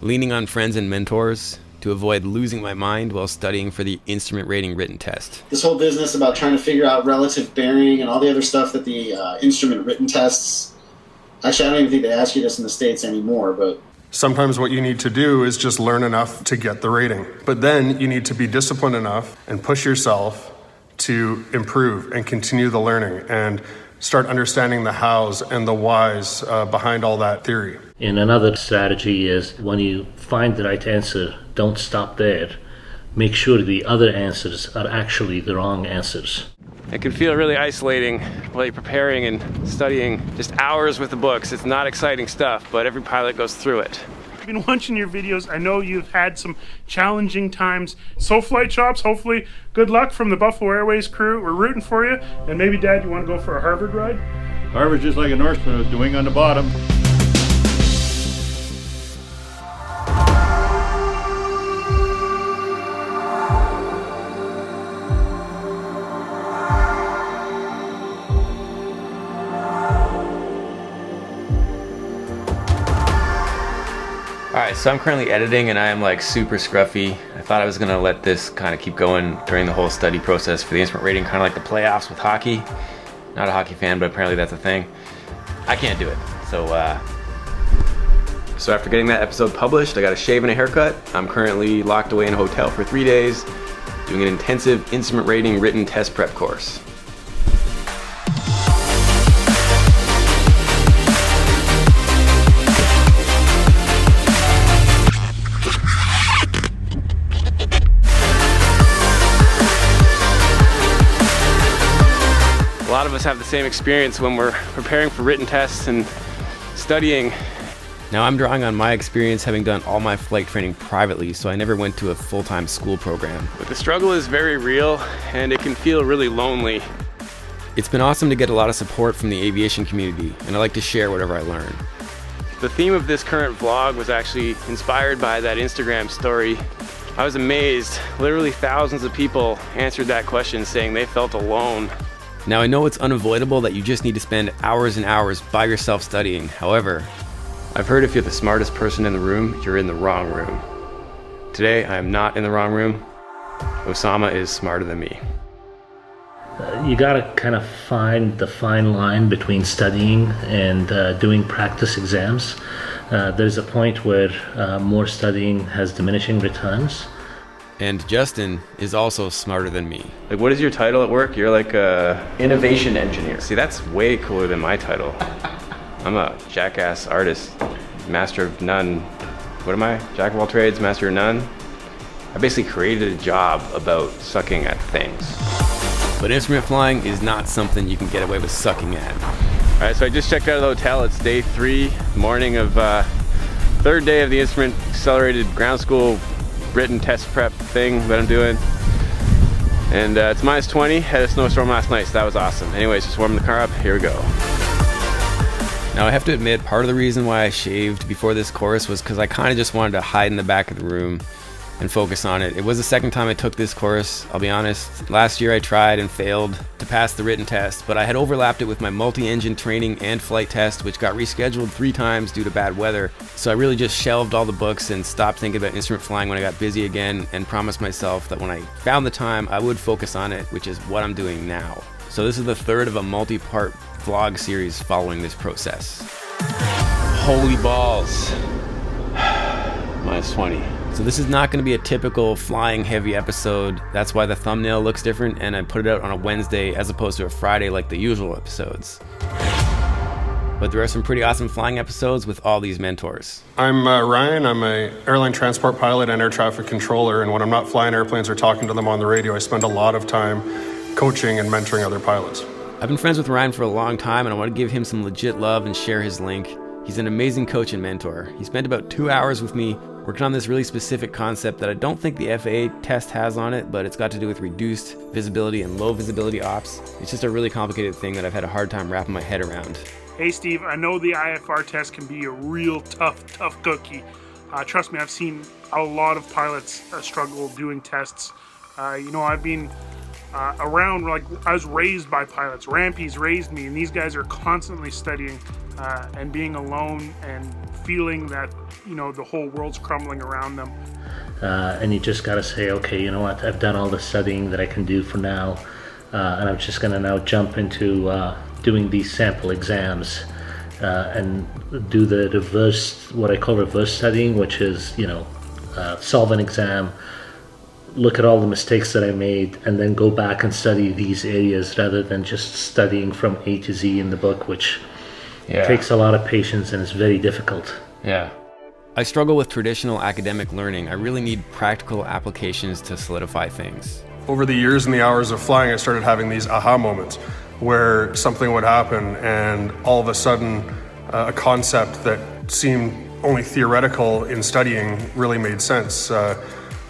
leaning on friends and mentors to avoid losing my mind while studying for the instrument rating written test. This whole business about trying to figure out relative bearing and all the other stuff that the instrument written tests, actually I don't even think they ask you this in the States anymore, but sometimes what you need to do is just learn enough to get the rating. But then you need to be disciplined enough and push yourself to improve and continue the learning and start understanding the hows and the whys behind all that theory. And another strategy is when you find the right answer, don't stop there. Make sure the other answers are actually the wrong answers. It can feel really isolating while you're preparing and studying just hours with the books. It's not exciting stuff, but every pilot goes through it. I've been watching your videos. I know you've had some challenging times. ForeFlight shops, hopefully good luck from the Buffalo Airways crew. We're rooting for you. And maybe, Dad, you want to go for a Harvard ride? Harvard's just like a Norseman with the wing on the bottom. Alright, so I'm currently editing and I am like super scruffy. I thought I was gonna let this kind of keep going during the whole study process for the instrument rating, kind of like the playoffs with hockey. Not a hockey fan, but apparently that's a thing. I can't do it. So after getting that episode published, I got a shave and a haircut. I'm currently locked away in a hotel for 3 days, doing an intensive instrument rating written test prep course. A lot of us have the same experience when we're preparing for written tests and studying. Now I'm drawing on my experience having done all my flight training privately, so I never went to a full-time school program. But the struggle is very real and it can feel really lonely. It's been awesome to get a lot of support from the aviation community, and I like to share whatever I learn. The theme of this current vlog was actually inspired by that Instagram story. I was amazed. Literally thousands of people answered that question saying they felt alone. Now I know it's unavoidable that you just need to spend hours and hours by yourself studying. However, I've heard if you're the smartest person in the room, you're in the wrong room. Today, I am not in the wrong room. Osama is smarter than me. You gotta kind of find the fine line between studying and doing practice exams. There's a point where more studying has diminishing returns. And Justin is also smarter than me. Like, what is your title at work? You're like a innovation engineer. See, that's way cooler than my title. I'm a jackass artist, master of none. What am I? Jack of all trades, master of none? I basically created a job about sucking at things. But instrument flying is not something you can get away with sucking at. All right, so I just checked out of the hotel. It's day 3, morning of third day of the instrument accelerated ground school written test prep thing that I'm doing. And it's -20, had a snowstorm last night, so that was awesome. Anyways, just warming the car up, here we go. Now I have to admit, part of the reason why I shaved before this course was because I kind of just wanted to hide in the back of the room and focus on it. It was the second time I took this course, I'll be honest. Last year I tried and failed to pass the written test, but I had overlapped it with my multi-engine training and flight test, which got rescheduled 3 times due to bad weather. So I really just shelved all the books and stopped thinking about instrument flying when I got busy again, and promised myself that when I found the time, I would focus on it, which is what I'm doing now. So this is the third of a multi-part vlog series following this process. Holy balls. -20. So this is not going to be a typical flying heavy episode. That's why the thumbnail looks different, and I put it out on a Wednesday as opposed to a Friday like the usual episodes. But there are some pretty awesome flying episodes with all these mentors. I'm Ryan. I'm an airline transport pilot and air traffic controller, and when I'm not flying airplanes or talking to them on the radio, I spend a lot of time coaching and mentoring other pilots. I've been friends with Ryan for a long time, and I want to give him some legit love and share his link. He's an amazing coach and mentor. He spent about 2 hours with me working on this really specific concept that I don't think the FAA test has on it, but it's got to do with reduced visibility and low visibility ops. It's just a really complicated thing that I've had a hard time wrapping my head around. Hey Steve, I know the IFR test can be a real tough cookie. Trust me, I've seen a lot of pilots struggle doing tests. I've been around, like, I was raised by pilots. Rampies raised me, and these guys are constantly studying and being alone and feeling that, you know, the whole world's crumbling around them. And you just got to say, okay, you know what, I've done all the studying that I can do for now, and I'm just going to now jump into doing these sample exams and do the what I call reverse studying, which is, you know, solve an exam, look at all the mistakes that I made, and then go back and study these areas rather than just studying from A to Z in the book, which takes a lot of patience and is very difficult. Yeah. I struggle with traditional academic learning. I really need practical applications to solidify things. Over the years and the hours of flying, I started having these aha moments where something would happen and all of a sudden a concept that seemed only theoretical in studying really made sense.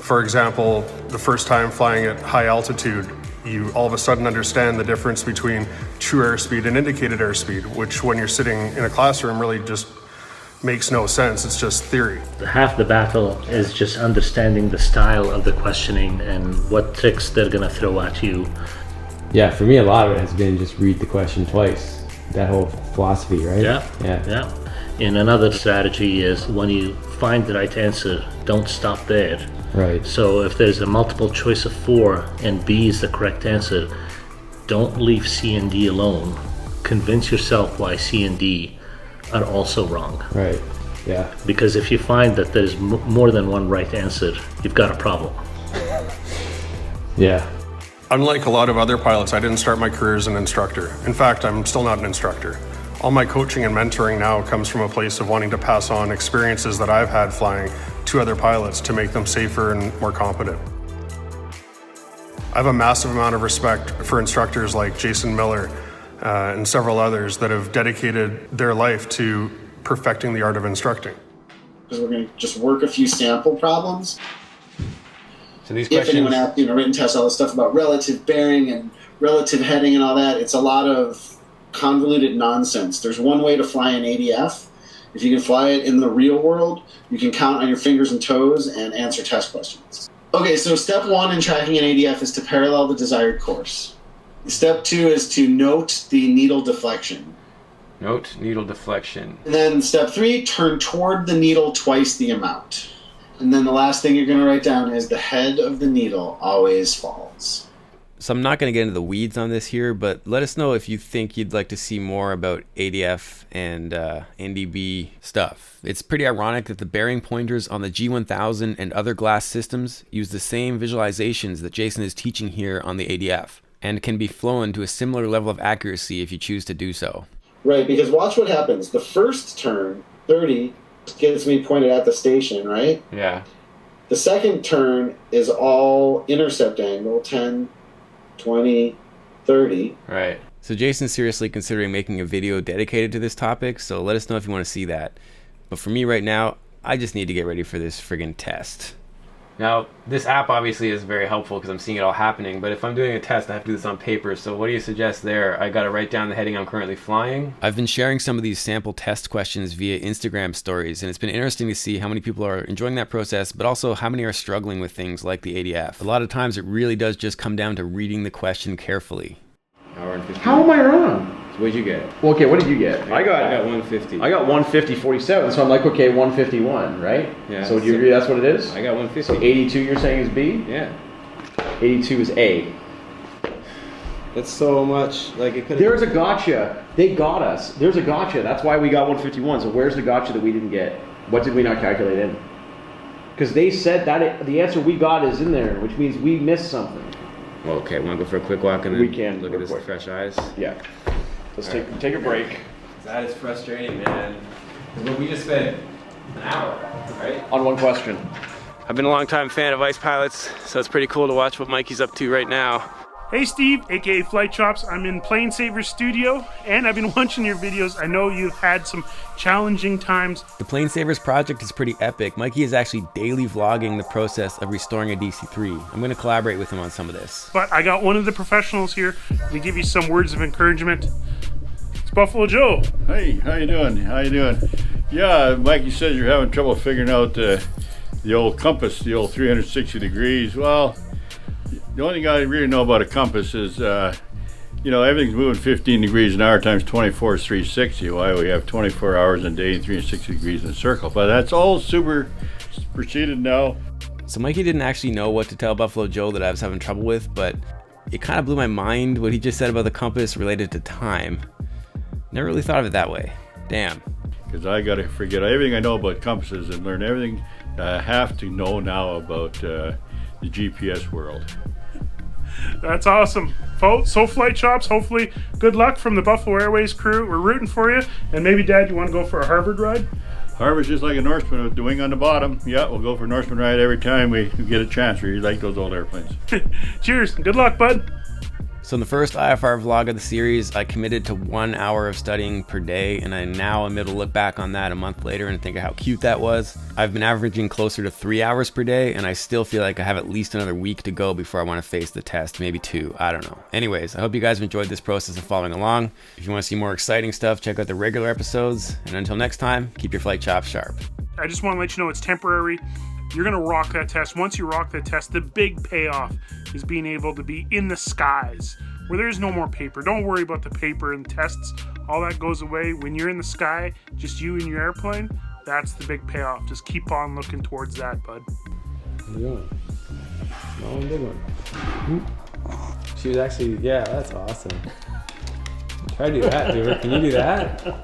For example, the first time flying at high altitude, you all of a sudden understand the difference between true airspeed and indicated airspeed, which when you're sitting in a classroom really just makes no sense. It's just theory. Half the battle is just understanding the style of the questioning and what tricks they're going to throw at you. Yeah, for me, a lot of it has been just read the question twice. That whole philosophy, right? Yeah. And another strategy is when you find the right answer, don't stop there. Right. So if there's a multiple choice of 4 and B is the correct answer, don't leave C and D alone. Convince yourself why C and D are also wrong. Right. Yeah. Because if you find that there's more than one right answer, you've got a problem. Yeah. Unlike a lot of other pilots, I didn't start my career as an instructor. In fact, I'm still not an instructor. All my coaching and mentoring now comes from a place of wanting to pass on experiences that I've had flying to other pilots to make them safer and more competent. I have a massive amount of respect for instructors like Jason Miller and several others that have dedicated their life to perfecting the art of instructing. Because we're going to just work a few sample problems. So these If questions... anyone asks you in a written test all this stuff about relative bearing and relative heading and all that, it's a lot of convoluted nonsense. There's one way to fly an ADF. If you can fly it in the real world, you can count on your fingers and toes and answer test questions. Okay, so step 1 in tracking an ADF is to parallel the desired course. Step 2 is to note the needle deflection. Note needle deflection. And then step 3, turn toward the needle twice the amount. And then the last thing you're going to write down is the head of the needle always falls. So I'm not going to get into the weeds on this here, but let us know if you think you'd like to see more about ADF and NDB stuff. It's pretty ironic that the bearing pointers on the G1000 and other glass systems use the same visualizations that Jason is teaching here on the ADF, and can be flown to a similar level of accuracy if you choose to do so. Right, because watch what happens. The first turn, 30, gets me pointed at the station, right? Yeah. The second turn is all intercept angle, 10, 20, 30. Right. So Jason's seriously considering making a video dedicated to this topic, so let us know if you want to see that. But for me right now, I just need to get ready for this friggin' test. Now, this app obviously is very helpful because I'm seeing it all happening, but if I'm doing a test, I have to do this on paper, so what do you suggest there? I gotta write down the heading I'm currently flying? I've been sharing some of these sample test questions via Instagram stories, and it's been interesting to see how many people are enjoying that process, but also how many are struggling with things like the ADF. A lot of times it really does just come down to reading the question carefully. How am I wrong? So what'd you get? Well, okay, what did you get? I got 150. I got 150.47, so I'm like, okay, 151, right? Yeah. So do you agree that's what it is? I got 150. So 82 you're saying is B? Yeah. 82 is A. That's so much, like it could have... There's a gotcha. They got us. There's a gotcha. That's why we got 151. So where's the gotcha that we didn't get? What did we not calculate in? Because they said that the answer we got is in there, which means we missed something. Well, okay, want to go for a quick walk and then We can look go at this for with it. fresh eyes? Yeah. Let's take a break. That is frustrating, man. But we just spent an hour, right? On one question. I've been a long time fan of ice pilots, so it's pretty cool to watch what Mikey's up to right now. Hey Steve, aka Flight Chops. I'm in Plane Saver Studio, and I've been watching your videos. I know you've had some challenging times. The Plane Savers project is pretty epic. Mikey is actually daily vlogging the process of restoring a DC-3. I'm going to collaborate with him on some of this. But I got one of the professionals here to give you some words of encouragement. It's Buffalo Joe. Hey, how you doing? How you doing? Yeah, Mikey says you're having trouble figuring out the old compass, the old 360 degrees. Well, the only thing I really know about a compass is you know, everything's moving 15 degrees an hour times 24 is 360. Why we have 24 hours a day and 360 degrees in a circle. But that's all superseded now. So Mikey didn't actually know what to tell Buffalo Joe that I was having trouble with, but it kind of blew my mind what he just said about the compass related to time. Never really thought of it that way. Damn. Because I got to forget everything I know about compasses and learn everything I have to know now about the GPS world. That's awesome. So Flight Shops, hopefully good luck from the Buffalo Airways crew. We're rooting for you. And maybe, Dad, you want to go for a Harvard ride? Harvard's just like a Norseman with the wing on the bottom. Yeah, we'll go for a Norseman ride every time we get a chance. We like those old airplanes. Cheers. Good luck, bud. So in the first IFR vlog of the series, I committed to 1 hour of studying per day, and I now am able to look back on that a month later and think of how cute that was. I've been averaging closer to 3 hours per day, and I still feel like I have at least another week to go before I want to face the test, maybe 2, I don't know. Anyways, I hope you guys have enjoyed this process of following along. If you want to see more exciting stuff, check out the regular episodes, and until next time, keep your flight chops sharp. I just want to let you know it's temporary. You're going to rock that test. Once you rock that test, the big payoff is being able to be in the skies where there's no more paper. Don't worry about the paper and tests. All that goes away. When you're in the sky, just you and your airplane, that's the big payoff. Just keep on looking towards that, bud. How you doing? Small and big one. She was actually, yeah, that's awesome. Try to do that, Hoover. Can you do that?